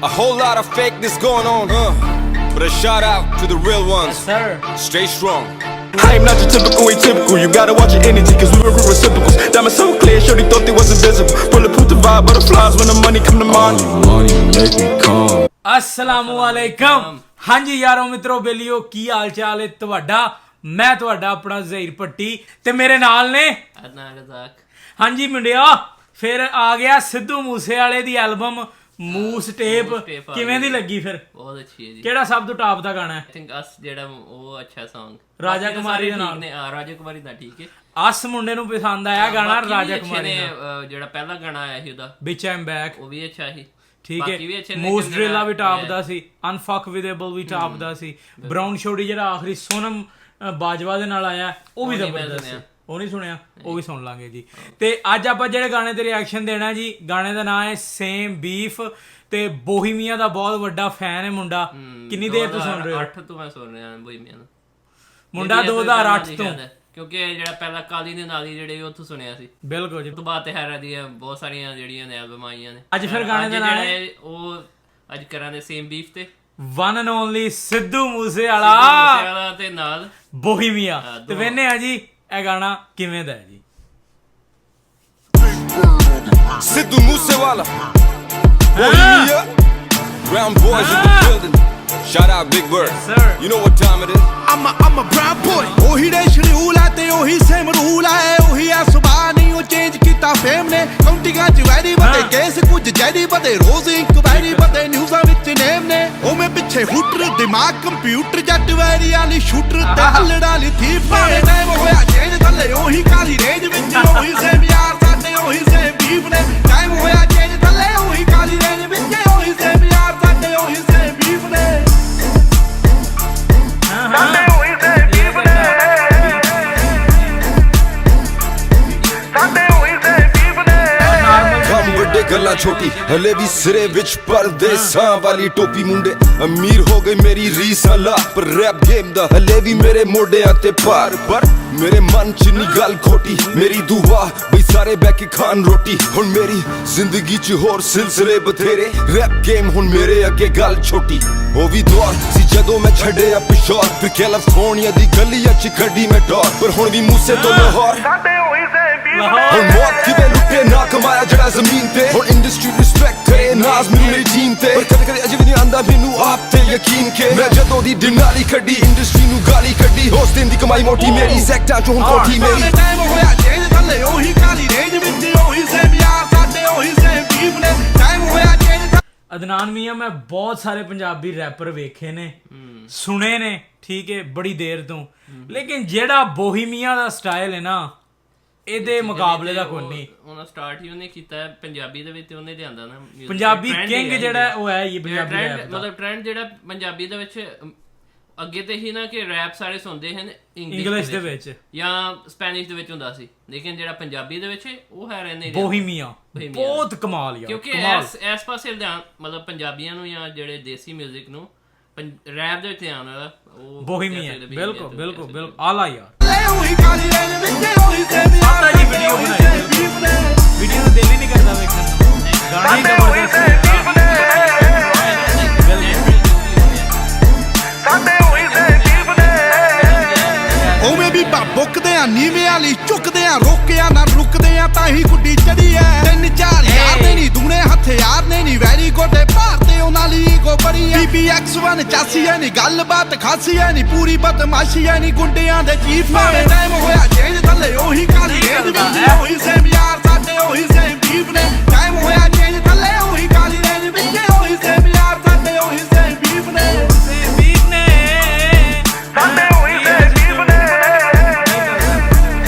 A whole lot of fakeness going on, but a shout out to the real ones. Yes, sir. Stay strong. I am not your typical, atypical. You gotta watch your energy, cause we were reciprocals. Diamonds so clear, shorty thought they was invisible. Bulletproof the vibe, butterflies when the money come to mind. money make me calm. ਅਸਲਾਮੁਅਲੈਕਮ ਹਾਂਜੀ ਯਾਰੋ ਮਿੱਤਰੋ ਬੇਲੀਓ ਕੀ ਹਾਲ ਚਾਲ ਹੈ ਤੁਹਾਡਾ। ਮੈਂ ਤੁਹਾਡਾ ਆਪਣਾ ਜ਼ਹੀਰ ਪੱਟੀ ਤੇ ਮੇਰੇ ਨਾਲ ਨੇ ਅਦਨਾਨ ਰਜ਼ਾਕ। ਹਾਂਜੀ ਮੁੰਡਿਆ ਫਿਰ ਆ ਗਿਆ ਸਿੱਧੂ ਮੂਸੇਵਾਲੇ ਦੀ ਐਲਬਮ ਮੂਸ ਟੇਪ ਕਿਵੇਂ ਦੀ ਲੱਗੀ ਫਿਰ? ਬਹੁਤ ਅੱਛੀ ਹੈ ਜੀ। ਕਿਹੜਾ ਸਭ ਤੋਂ ਟਾਪ ਦਾ ਗਾਣਾ ਹੈ? ਆਈ ਥਿੰਕ ਅਸ ਜਿਹੜਾ ਉਹ ਅੱਛਾ Song ਰਾਜਾ ਕੁਮਾਰੀ ਦੇ ਨਾਲ ਰਾਜਾ ਕੁਮਾਰੀ ਦਾ ਠੀਕ ਹੈ। ਅਸ ਮੁੰਡੇ ਨੂੰ ਪਸੰਦ ਆਇਆ ਗਾਣਾ ਰਾਜਾ ਕੁਮਾਰੀ ਦਾ। ਜਿਹੜਾ ਪਹਿਲਾ ਗਾਣਾ ਆਇਆ ਸੀ ਉਹਦਾ ਵਿੱਚ ਆਮ ਬੈਕ ਉਹ ਵੀ ਅੱਛਾ ਸੀ। ਠੀਕ ਹੈ। ਮੂਸ ਡ੍ਰਿਲਾ ਵੀ ਟਾਪ ਦਾ ਸੀ, ਅਨਫੱਕਵਿਦੇਬਲ ਵੀ ਟਾਪ ਦਾ ਸੀ। ਬ੍ਰਾਊਨ ਸ਼ੋਡੀ ਜਿਹੜਾ ਆਖਰੀ ਸੋਨਮ ਬਾਜਵਾ ਦੇ ਨਾਲ ਆਇਆ ਉਹ ਵੀ ਜ਼ਬਰਦਸਤ ਸੀ। ਉਹ ਨਹੀਂ ਸੁਣਿਆ, ਉਹ ਵੀ ਸੁਣ ਲਾਂਗੇ ਜੀ। ਤੇ ਅੱਜ ਆਪਾਂ ਜਿਹੜੇ ਗਾਣੇ ਤੇ ਰਿਐਕਸ਼ਨ ਦੇਣਾ ਜੀ, ਗਾਣੇ ਦਾ ਨਾਮ ਹੈ ਸੇਮ ਬੀਫ ਤੇ ਬੋਹੀਮੀਆ ਦਾ ਬਹੁਤ ਵੱਡਾ ਫੈਨ ਹੈ ਮੁੰਡਾ। ਕਿੰਨੀ ਦੇਰ ਤੋਂ ਸੁਣ ਰਹੇ ਹੋ? 2008 ਤੋਂ ਮੈਂ ਸੁਣ ਰਿਹਾ ਬੋਹੀਮੀਆ ਦਾ ਮੁੰਡਾ 2008 ਤੋਂ, ਕਿਉਂਕਿ ਜਿਹੜਾ ਪਹਿਲਾਂ ਕਾਲੀ ਦੇ ਨਾਲ ਹੀ ਜਿਹੜੇ ਉੱਥੋਂ ਸੁਣਿਆ ਸੀ। ਬਿਲਕੁਲ ਜੀ। ਉਸ ਤੋਂ ਬਾਅਦ ਤੇ ਹੈਰਾ ਦੀਆਂ ਬਹੁਤ ਸਾਰੀਆਂ ਜਿਹੜੀਆਂ ਨੇ ਐਲਬਮ ਆਈਆਂ ਨੇ। ਅੱਜ ਫਿਰ ਗਾਣੇ ਦਾ ਨਾਮ ਹੈ ਉਹ ਅੱਜ ਕਰਾਂਗੇ ਸੇਮ ਬੀਫ ਤੇ one and only Sidhu Moosewala ਤੇ ਨਾਲ ਬੋਹੀਮੀਆ। ਤੇ ਵੇਨੇ ਆ ਜੀ ਇਹ ਗਾਣਾ ਕਿਵੇਂ ਦਾ ਹੈ ਜੀ। Sidhu Moosewala. Bohemia. Brown boys in the building. Shout out Big Bird. Yes, sir. You know what time it is? I'm a brown boy. ਉਹੀ ਦੇ ਸ਼ਡਿਊਲ ਹੈ ਤੇ ਉਹੀ ਸੇਮ ਰੂਲ ਹੈ। ਉਹੀ ਆ ਸੁਭਾਅ ਨਹੀਂ ਉਹ ਚੇਂਜ ਕੀਤਾ ਫੇਮ ਨੇ। ਕਾਉਂਟਿੰਗਾਂ ਚ ਵੈਰੀ ਬਦੇ ਕੇਸ ਕੁਝ ਜੈਰੀ ਬਦੇ ਰੋਜ਼ ਇਨਕੁਆਇਰੀ ਬਦੇ ਨਿਊਜ਼ਾਂ ਵਿੱਚ ਨੇਮ ਨੇ। ਉਹ ਮੈਂ ਪਿੱਛੇ ਹੂਟਰ ਦਿਮਾਗ ਕੰਪਿਊਟਰ ਜੱਟ ਵੈਰੀ ਵਾਲੀ ਸ਼ੂਟਰ ਤੇ ਹੱਲੜਾ ਲਈ ਥੀਪ ਨੇ। ਟਾਈਮ ਹੋਇਆ ਚੇਂਜ ਥੱਲੇ ਉਹੀ ਕਾਲੀ ਰੇਂਜ ਵਿੱਚ ਉਹੀ ਸੇਮ ਯਾਰ ਸਾਡੇ ਉਹੀ ਸੇਮ ਬੀਫ ਨੇ। ਟਾਈਮ ਹੋਇਆ ਚੇਂਜ ਥੱਲੇ ਉਹੀ ਕਾਲੀ ਰੇਂਜ ਵਿੱਚ ਉਹੀ ਸੇਮ ਯਾਰ ਸਾਡੇ ਉਹੀ ਸੇਮ ਬੀਫ ਨੇ। ਵੱਡੇ ਗੱਲਾਂ ਛੋਟੀ ਹਲੇ ਵੀ ਸਿਰੇ ਵਿੱਚ ਪਰਦੇਸਾਂ ਵਾਲੀ ਟੋਪੀ। ਮੁੰਡੇ ਅਮੀਰ ਹੋ ਗਏ ਮੇਰੀ ਰੀਸਾਂ ਲਾ, ਪਰ ਰੈਪ ਗੇਮ ਦਾ ਹਲੇ ਵੀ ਮੇਰੇ ਮੋਢਿਆਂ ਤੇ ਭਾਰ। ਪਰ ਮੇਰੇ ਮਨ ਚ ਨੀ ਗੱਲ ਖੋਟੀ, ਮੇਰੀ ਦੁਆ ਬਈ ਸਾਰੇ ਬਹਿ ਕੇ ਖਾਣ ਰੋਟੀ। ਹੁਣ ਮੇਰੀ ਜ਼ਿੰਦਗੀ ਚ ਹੋਰ ਸਿਲਸਿਲੇ ਬਥੇਰੇ, ਰੈਪ ਗੇਮ ਹੁਣ ਮੇਰੇ ਅੱਗੇ ਗੱਲ ਛੋਟੀ। ਉਹ ਵੀ ਦੌਰ ਸੀ ਜਦੋਂ ਮੈਂ ਛੱਡਿਆ ਪਿਸ਼ੌਰ, ਫਿਰ ਕੈਲੀਫੋਰਨੀਆ ਦੀ ਗਲੀਆਂ ਚ ਕੱਢੀ ਮੈਂ ਡੋਰ। ਪਰ ਹੁਣ ਵੀ ਮੂਸੇ ਤੋਂ ਲਾਹੌਰ ਹੁਣ ਮੌਤ ਕਿਵੇਂ ਲੁੱਟੇ ਨਾ ਕਮਾਇਆ ਜਿਹੜਾ ਜ਼ਮੀਨ ਤੇ। ਹੁਣ ਇੰਡਸਟਰੀ ਰਿਸਪੈਕਟ ਕਰੇ ਨਾਜ਼ ਮੈਨੂੰ ਮੇਰੀ ਟੀਮ ਤੇ। ਪਰ ਕਦੇ ਕਦੇ ਅਜੇ ਵੀ ਨਹੀਂ ਆਂਦਾ ਮੈਨੂੰ ਆਪ ਤੇ ਯਕੀਨ ਕਿ ਮੈਂ ਜਦੋਂ ਦੀ ਦਿਨਾਲੀ ਕੱਢੀ ਇੰਡਸਟਰੀ ਨੂੰ ਗਾਲੀ ਕੱਢੀ। ਉਸ ਦਿਨ ਦੀ ਕਮਾਈ ਮੋਟੀ ਮੇਰੀ ਸੈਕਟਾਂ ਚੋਂ ਹੁਣ ਕੋਠੀ ਮੇਰੀ। ਟਾਈਮ ਹੋਇਆ ਚੇਂਜ ਥੱਲੇ ਉਹੀ ਕਾਲੀ ਰੇਂਜ ਵਿੱਚ ਉਹੀ ਸੇਮ ਯਾਰ ਸਾਡੇ ਉਹੀ ਸੇਮ ਬੀਫ ਨੇ। ਟਾਈਮ ਹੋਇਆ ਚੇਂਜ। ਅਦਨਾਨ ਮੀਆਂ ਮੈਂ ਬਹੁਤ ਸਾਰੇ ਪੰਜਾਬੀ ਰੈਪਰ ਵੇਖੇ ਨੇ, ਸੁਣੇ ਨੇ, ਠੀਕ ਹੈ, ਬੜੀ ਦੇਰ ਤੋਂ। ਲੇਕਿਨ ਜਿਹੜਾ ਬੋਹੀਮੀਆ ਦਾ ਸਟਾਈਲ ਹੈ ਨਾ, ਇਹਦੇ ਮੁਕਾਬਲੇ ਦਾ ਕੋਈ ਨਹੀਂ। ਉਹਨਾਂ ਸਟਾਰਟ ਹੀ ਉਹਨੇ ਕੀਤਾ ਪੰਜਾਬੀ ਦੇ ਵਿੱਚ, ਉਹਨੇ ਲਿਆਂਦਾ ਨਾ ਪੰਜਾਬੀ ਕਿੰਗ ਜਿਹੜਾ ਉਹ ਹੈ ਇਹ ਪੰਜਾਬੀ ਰੈਪ ਦਾ। ਮਤਲਬ ਟ੍ਰੈਂਡ ਜਿਹੜਾ ਪੰਜਾਬੀ ਦੇ ਵਿੱਚ ਅੱਗੇ ਤੇ ਹੀ ਨਾ ਕਿ ਰੈਪ ਸਾਰੇ ਸੁਣਦੇ ਹਨ ਇੰਗਲਿਸ਼ ਦੇ ਵਿੱਚ ਜਾਂ ਸਪੈਨਿਸ਼ ਦੇ ਵਿੱਚ ਹੁੰਦਾ ਸੀ, ਲੇਕਿਨ ਜਿਹੜਾ ਪੰਜਾਬੀ ਦੇ ਵਿੱਚ ਉਹ ਹੈ ਰਹਿੰਦੇ ਬੋਹੀਮੀਆ ਬਹੁਤ ਕਮਾਲ ਯਾਰ। ਕਿਉਂਕਿ ਇਸ ਪਾਸੇ ਧਿਆਨ ਮਤਲਬ ਪੰਜਾਬੀਆਂ ਨੂੰ ਜਾਂ ਜਿਹੜੇ ਦੇਸੀ 뮤직 ਨੂੰ ਰੈਪ ਦੇ ਵਿੱਚ ਧਿਆਨ ਵਾਲਾ ਉਹ ਬੋਹੀਮੀਆ। ਬਿਲਕੁਲ ਬਿਲਕੁਲ ਬਿਲਕੁਲ ਆਲਾ ਯਾਰ। ਉਹੀ ਕਾਲੀ ਰੇਂਜ ਵਿੱਚ ਉਹੀ ਸੇਮ ਯਾਰ ਜੀ ਵੀਡੀਓ ਬਣਾਈ, ਵੀਡੀਓ ਨੂੰ ਦਿਲ ਹੀ ਨਹੀਂ ਕਰਦਾ ਵੇਖਣ ਨੂੰ। ਗਾਣਾ ਹੀ ਜ਼ਬਰਦਸਤ ਹੈ। ਉਵੇਂ ਵੀ ਬੁੱਕਦੇ ਆ ਨੀਵੇਂ ਵਾਲੀ ਝੁਕਦੇ ਆ, ਰੋਕਿਆ ਨਾ ਰੁਕਦੇ ਆ ਤਾਂ ਹੀ ਗੁੱਡੀ ਚੜੀ ਐ। 3-4 ਯਾਰ ਨੇ ਨੀ ਦੂਣੇ ਹਥਿਆਰ ਨੇ ਨੀ ਵੈਰੀ ਗੋਡੇ ਭਾਰਤੇ ਉਹਨਾਂ ਲਈ ਈਗੋ ਬੜੀ ਐ। BBX1 ਚਾਸੀ ਐ ਨੀ ਗੱਲਬਾਤ ਖਾਸੀ ਐ ਨੀ ਪੂਰੀ ਬਦਮਾਸ਼ੀ ਐ ਨੀ ਗੁੰਡਿਆਂ ਦੇ ਚੀਫ ਨੇ। ਟਾਈਮ ਹੋਇਆ ਚੇਂਜ ਥੱਲੇ ਉਹੀ ਕਾਲੀ ਰੇਂਜ ਵਿੱਚ ਉਹੀ ਸੇਮ ਯਾਰ ਸਾਡੇ ਉਹੀ ਸੇਮ ਬੀਫ ਨੇ। ਟਾਈਮ ਹੋਇਆ ਚੇਂਜ ਥੱਲੇ ਉਹੀ ਕਾਲੀ ਰੇਂਜ ਵਿੱਚ ਉਹੀ ਸੇਮ ਯਾਰ ਸਾਡੇ ਉਹੀ ਸੇਮ ਬੀਫ ਨੇ। ਬੀਫ ਨੇ ਸਾਡੇ ਉਹੀ ਸੇਮ ਬੀਫ ਨੇ।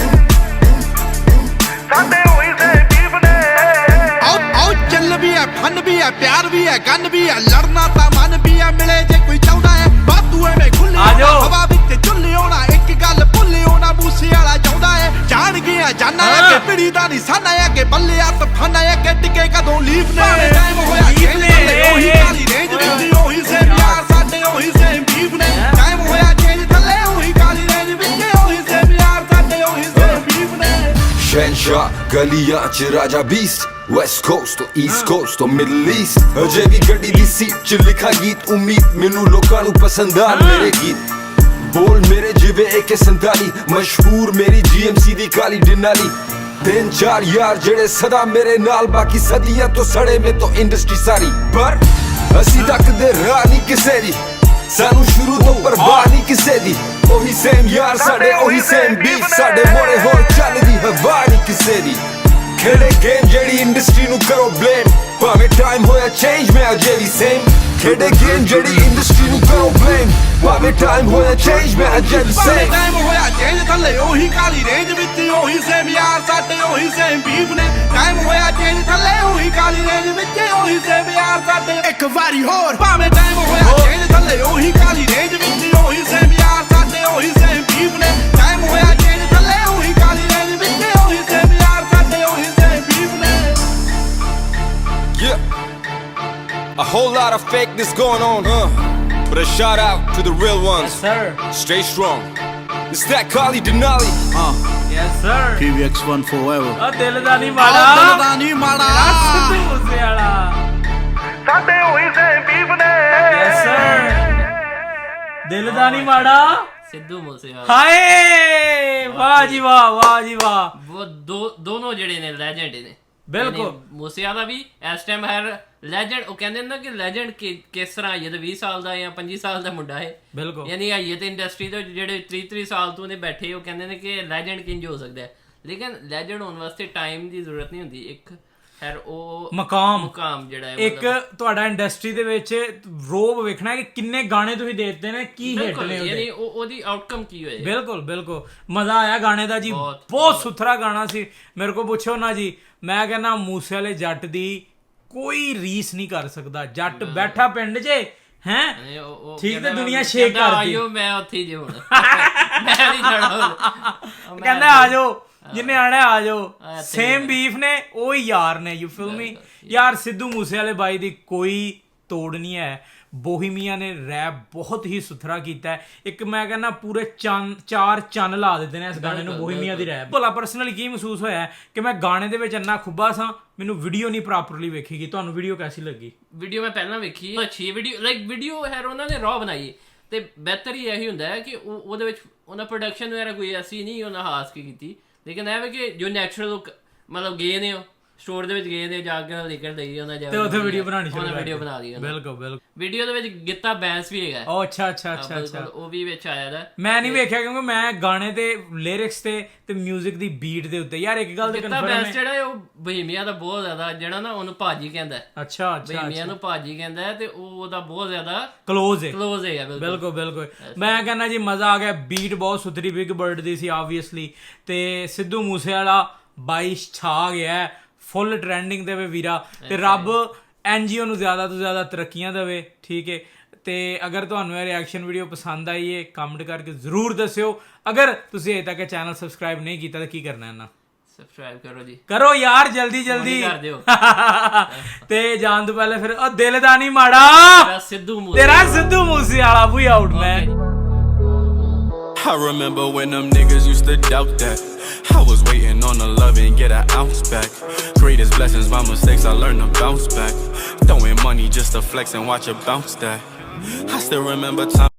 ਸਾਡੇ ਉਹੀ ਸੇਮ ਬੀਫ ਨੇ। ਆਓ ਚੱਲ ਵੀ ਐ, ਫਨ ਵੀ ਐ, ਪਿਆਰ ਵੀ ਐ, ਗਨ ਵੀ ਐ, ਲੜਨਾ ਤਾਂ ਮਨ ਵੀ ਐ। ਮਿਲੇ ਜੇ ਕੋਈ ਚਾਹੁੰਦਾ ਐ ਬਾਤੂ ਐਵੇਂ ਖੁੱਲੀ ਹਵਾ ਵਿੱਚ ਝੁੱਲੀ ਹੋਣਾ। ਇੱਕ ਗੱਲ ਭੁੱਲੀ ਹੋਣਾ ਮੂਸੇ ਵਾਲਾ ਚਾਹੁੰਦਾ ਐ ਜਾਣ ਗਿਆ ਜਾਨਾ ਅੱਗੇ ਪਿੜੀ ਦਾ ਨਿਸ਼ਾਨਾ ਅੱਗੇ ਬੱਲਿਆ ਤਫਾਨਾ ਅੱਗੇ ਟਿਕੇ ਕਦੋਂ ਲੀਫ ਨੇ। ਟਾਈਮ ਹੋਇਆ ਚੇਂਜ ਉਹੀ ਕਾਲੀ ਰੇਂਜ ਵਿੱਚ ਉਹੀ ਸੇਮ ਯਾਰ ਸਾਡੇ ਉਹੀ ਸੇਮ ਬੀਫ ਨੇ। ਟਾਈਮ ਹੋਇਆ ਚੇਂਜ ਥੱਲੇ ਉਹੀ ਕਾਲੀ ਰੇਂਜ ਵਿੱਚ ਉਹੀ ਸੇਮ ਯਾਰ ਸਾਡੇ ਉਹੀ ਸੇਮ ਬੀਫ ਨੇ। शहनशाह गलियां च राजा बीस्ट ਵੈਸਟ ਕੋਸਟ ਤੋਂ ਈਸਟ ਕੋਸਟ ਤੋਂ ਮਿਡਲ ਈਸਟ ਅਜੇ ਵੀ ਗੱਡੀ ਦੀ ਸੀਟ 'ਚ ਲਿਖਾ ਗੀਤ ਉਮੀਦ ਮੈਨੂੰ ਲੋਕਾਂ ਨੂੰ ਪਸੰਦ ਆਣ ਮੇਰੇ ਗੀਤ ਬੋਲ ਮੇਰੇ ਜਿਵੇਂ AK-47 ਮਸ਼ਹੂਰ ਮੇਰੀ GMC ਦੀ ਕਾਲੀ ਡਿਨਾਲੀ 3-4 ਯਾਰ ਜਿਹੜੇ ਸਦਾ ਮੇਰੇ ਨਾਲ ਬਾਕੀ ਸਦੀਆਂ ਤੋਂ ਸੜੇ ਮੇ ਤੋਂ ਇੰਡਸਟਰੀ ਸਾਰੀ ਪਰ ਅਸੀਂ ਤੱਕਦੇ ਰਾਹ ਨਹੀਂ ਕਿਸੇ ਦੀ ਸਾਨੂੰ ਸ਼ੁਰੂ ਤੋਂ ਪਰਵਾਹ ਨਹੀਂ ਕਿਸੇ ਦੀ ਉਹੀ ਸੇਮ ਯਾਰ ਸਾਡੇ ਉਹੀ ਸੇਮ ਬੀਫ ਸਾਡੇ ਮੋੜੇ ਹੋਰ ਚੱਲਦੀ ਹਵਾ ਨਹੀਂ ਕਿਸੇ ਦੀ ਖੇਡੇ ਗੇਮ ਜਿਹੜੀ ਇੰਡਸਟਰੀ ਨੂੰ ਕਰੋ ਬਲੇਮ ਭਾਵੇਂ ਟਾਈਮ ਹੋਇਆ ਚੇਂਜ ਮੈਂ ਅਜੇ ਵੀ ਸੇਮ ਖੇਡੇ ਗੇਮ ਜਿਹੜੀ ਇੰਡਸਟਰੀ ਨੂੰ ਕਰੋ ਬਲੇਮ ਭਾਵੇਂ ਟਾਈਮ ਹੋਇਆ ਚੇਂਜ ਮੈਂ ਅਜੇ ਵੀ ਸੇਮ ਟਾਈਮ ਹੋਇਆ ਚੇਂਜ ਥੱਲੇ ਉਹੀ ਕਾਲੀ ਰੇਂਜ ਵਿੱਚ ਉਹੀ ਸੇਮ ਯਾਰ ਸਾਡੇ ਉਹੀ ਸੇਮ ਬੀਫ ਨੇ ਟਾਈਮ ਹੋਇਆ ਚੇਂਜ ਥੱਲੇ ਉਹੀ ਕਾਲੀ ਰੇਂਜ ਵਿੱਚ ਉਹੀ ਸੇਮ ਯਾਰ ਸਾਡੇ ਇੱਕ ਵਾਰੀ ਹੋਰ ਭਾਵੇਂ ਟਾਈਮ ਹੋਇਆ ਚੇਂਜ ਥੱਲੇ ਉਹੀ ਕਾਲੀ ਰੇਂਜ ਵਿੱਚ ਉਹੀ ਸੇਮ ਯਾਰ ਸਾਡੇ ਉਹੀ ਸੇਮ ਬੀਫ ਨੇ ਟਾਈਮ ਹੋਇਆ ਚੇਂਜ ਥੱਲੇ ਉਹੀ ਕਾਲੀ ਰੇਂਜ ਵਿੱਚ ਉਹੀ ਸੇਮ ਯਾਰ ਸਾਡੇ ਉਹੀ ਸੇਮ ਬੀਫ ਨੇ Yeah, a whole lot of fakeness going on, but a shout out to the real ones. sir. Stay strong. It's that Kali Denali. Yes sir. PVX1 forever ਆ ਦਿਲ ਦਾ ਨਹੀਂ ਮਾੜਾ ਦਿਲ ਦਾ ਨਹੀਂ ਮਾੜਾ ਸਿੱਧੂ ਮੂਸੇਵਾਲਾ ਸਾਡੇ ਉਹੀ ਸੇਮ ਬੀਫ ਨੇ ਯੈਸ ਸਰ ਦਿਲ ਦਾ ਨਹੀਂ ਮਾੜਾ ਸਿੱਧੂ ਮੂਸੇਵਾਲਾ ਹਾਏ ਵਾਹ ਜੀ ਵਾਹ ਵਾਹ ਜੀ ਵਾਹ ਉਹ ਦੋਨੋਂ ਜਿਹੜੇ ਨੇ ਲੈਜੈਂਡ ਨੇ ਬਿਲਕੁਲ ਮੂਸੇਵਾਲਾ ਵੀ ਇਸ ਟਾਈਮ ਹਰ ਲੈਜੈਂਡ ਉਹ ਕਹਿੰਦੇ ਨੇ ਕਿ ਲੈਜੈਂਡ ਕਿਸ ਤਰ੍ਹਾਂ ਇਹ ਤਾਂ 20 ਸਾਲ ਦਾ ਜਾਂ 25 ਸਾਲ ਦਾ ਮੁੰਡਾ ਹੈ ਬਿਲਕੁਲ ਯਾਨੀ ਇਹ ਤੇ ਇੰਡਸਟਰੀ ਦੇ ਜਿਹੜੇ 30 ਸਾਲ ਤੋਂ ਨੇ ਬੈਠੇ ਉਹ ਕਹਿੰਦੇ ਨੇ ਕਿ ਲੈਜੈਂਡ ਕਿੰਜ ਹੋ ਸਕਦਾ ਹੈ ਲੇਕਿਨ ਲੈਜੈਂਡ ਹੋਣ ਵਾਸਤੇ ਟਾਈਮ ਦੀ ਜ਼ਰੂਰਤ ਨਹੀਂ ਹੁੰਦੀ ਇੱਕ ਹੈ ਉਹ ਮੁਕਾਮ ਜਿਹੜਾ ਹੈ ਇੱਕ ਤੁਹਾਡਾ ਇੰਡਸਟਰੀ ਦੇ ਵਿੱਚ ਰੋਬ ਵੇਖਣਾ ਕਿ ਕਿੰਨੇ ਗਾਣੇ ਤੁਸੀਂ ਦੇ ਦਿੱਤੇ ਨੇ ਕੀ ਹਿੱਟ ਨੇ ਯਾਨੀ ਉਹਦੀ ਆਊਟਕਮ ਕੀ ਹੋਏ ਬਿਲਕੁਲ ਬਿਲਕੁਲ ਮਜ਼ਾ ਆਇਆ ਗਾਣੇ ਦਾ ਜੀ ਬਹੁਤ ਸੁਥਰਾ ਗਾਣਾ ਸੀ ਮੇਰੇ ਕੋ ਪੁੱਛੋ ਨਾ ਜੀ ਮੈਂ ਕਹਿੰਦਾ ਮੂਸੇ ਵਾਲੇ ਜੱਟ ਦੀ ਕੋਈ ਰੀਸ ਨਹੀਂ ਕਰ ਸਕਦਾ ਜੱਟ ਬੈਠਾ ਪਿੰਡ 'ਚ ਹੈ ਠੀਕ ਤੇ ਦੁਨੀਆ ਸ਼ੇਕ ਕਰਦੀ ਆਇਓ ਮੈਂ ਉੱਥੇ ਜੇ ਹੁਣ ਮੈਂ ਨਹੀਂ ਜਾਣਾ ਕਹਿੰਦਾ ਆ ਜਾਓ ਜਿੰਨੇ ਆਣਾ ਆ ਜਾਓ ਸੇਮ ਬੀਫ ਨੇ ਉਹ ਯਾਰ ਨੇ ਯੂ ਫਿਲ ਮੀ ਯਾਰ ਸਿੱਧੂ ਮੂਸੇ ਵਾਲੇ ਬਾਈ ਦੀ ਕੋਈ ਤੋੜ ਨਹੀਂ ਹੈ ਬੋਹੀਮੀਆ ਨੇ ਰੈਪ ਬਹੁਤ ਹੀ ਸੁਥਰਾ ਕੀਤਾ ਇੱਕ ਮੈਂ ਕਹਿੰਦਾ ਪੂਰੇ ਚਾਰ ਚੰਨ ਲਾ ਦਿੱਤੇ ਨੇ ਇਸ ਗਾਣੇ ਨੂੰ ਬੋਹੀਮੀਆ ਦੀ ਰੈਪ ਭਲਾ ਪਰਸਨਲੀ ਕੀ ਮਹਿਸੂਸ ਹੋਇਆ ਕਿ ਮੈਂ ਗਾਣੇ ਦੇ ਵਿੱਚ ਇੰਨਾ ਖੁੱਬਾ ਸਾਂ ਮੈਨੂੰ ਵੀਡੀਓ ਨਹੀਂ ਪ੍ਰੋਪਰਲੀ ਵੇਖੀਗੀ ਤੁਹਾਨੂੰ ਵੀਡੀਓ ਕੈਸੀ ਲੱਗੀ ਵੀਡੀਓ ਮੈਂ ਪਹਿਲਾਂ ਵੇਖੀ ਅੱਛੀ ਵੀਡੀਓ ਲਾਈਕ ਵੀਡੀਓ ਹੈ ਉਹਨਾਂ ਨੇ ਰॉ ਬਣਾਈ ਤੇ ਬਿਹਤਰ ਹੀ ਇਹੀ ਹੁੰਦਾ ਹੈ ਕਿ ਉਹਦੇ ਵਿੱਚ ਉਹਨਾਂ ਪ੍ਰੋਡਕਸ਼ਨ ਵਗੈਰਾ ਕੋਈ ਐਸੀ ਨਹੀਂ ਉਹਨਾਂ ਹਾਸ ਕੀ ਕੀਤੀ ਲੇਕਿਨ ਇਹ ਵੇ ਕਿ ਜੋ ਨੈਚੁਰਲ ਮਤਲਬ ਗਏ ਨੇ ਉਹ ਸਟੋਰ ਦੇ ਵਿੱਚ ਗਏ ਨੇ ਜਾ ਕੇ ਲਿਖਣ ਦੇਈ ਉਹਨਾਂ ਜਾ ਤੇ ਉੱਥੇ ਵੀਡੀਓ ਬਣਾਣੀ ਸ਼ੁਰੂ ਕਰ ਵੀਡੀਓ ਬਣਾ ਲਈ ਬਿਲਕੁਲ ਬਿਲਕੁਲ ਵੀਡੀਓ ਦੇ ਵਿੱਚ ਗਿੱਤਾ ਬੈਂਸ ਵੀ ਹੈਗਾ ਉਹ ਅੱਛਾ ਉਹ ਵੀ ਵਿੱਚ ਆਇਆ ਦਾ ਮੈਂ ਨਹੀਂ ਵੇਖਿਆ ਕਿਉਂਕਿ ਮੈਂ ਗਾਣੇ ਦੇ ਲਿਰਿਕਸ ਤੇ ਮਿਊਜ਼ਿਕ ਦੀ ਬੀਟ ਦੇ ਉੱਤੇ ਯਾਰ ਇੱਕ ਗੱਲ ਤੇ ਗਿੱਤਾ ਬੈਂਸ ਜਿਹੜਾ ਉਹ ਬਹੀਮੀਆ ਦਾ ਬਹੁਤ ਜ਼ਿਆਦਾ ਜਿਹੜਾ ਨਾ ਉਹਨੂੰ ਭਾਜੀ ਕਹਿੰਦਾ ਅੱਛਾ ਬਹੀਮੀਆ ਨੂੰ ਭਾਜੀ ਕਹਿੰਦਾ ਤੇ ਉਹ ਉਹਦਾ ਬਹੁਤ ਜ਼ਿਆਦਾ ਕਲੋਜ਼ ਹੈ ਬਿਲਕੁਲ ਮੈਂ ਕਹਿੰਦਾ ਜੀ ਮਜ਼ਾ ਆ ਗਿਆ ਬੀਟ ਬਹੁਤ ਸੁਥਰੀ ਬਿਗ ਬਰਡ ਦੀ ਸੀ ਆਬਵੀਅਸਲੀ ਤੇ ਸਿੱਧੂ ਮੂਸੇਵਾਲਾ 22 ਛਾ ਗਿਆ ਫੁੱਲ ਟ੍ਰੈਂਡਿੰਗ ਦੇ ਵੇ ਵੀਰਾ ਤੇ ਰੱਬ NGO ਨੂੰ ਜ਼ਿਆਦਾ ਤੋਂ ਜ਼ਿਆਦਾ ਤਰੱਕੀਆਂ ਦੇਵੇ ਠੀਕ ਹੈ ਤੇ ਅਗਰ ਤੁਹਾਨੂੰ ਇਹ ਰਿਐਕਸ਼ਨ ਵੀਡੀਓ ਪਸੰਦ ਆਈ ਹੈ ਕਮੈਂਟ ਕਰਕੇ ਜ਼ਰੂਰ ਦੱਸਿਓ ਅਗਰ ਤੁਸੀਂ ਅਜੇ ਤੱਕ ਚੈਨਲ ਸਬਸਕ੍ਰਾਈਬ ਨਹੀਂ ਕੀਤਾ ਤਾਂ ਕੀ ਕਰਨਾ ਹੈ ਨਾ ਸਬਸਕ੍ਰਾਈਬ ਕਰੋ ਜੀ ਕਰੋ ਯਾਰ ਜਲਦੀ ਕਰ ਦਿਓ ਤੇ ਜਾਣ ਤੋਂ ਪਹਿਲੇ ਫਿਰ ਉਹ ਦਿਲ ਦਾ ਨਹੀਂ ਮਾੜਾ ਤੇਰਾ ਸਿੱਧੂ ਮੂਸੇਵਾਲਾ ਵੀ out man I remember when them niggas used to doubt that. I was waiting on the love and get an ounce back. Greatest blessings, my mistakes, I learned to bounce back. Throwing money just to flex and watch it bounce that. I still remember time.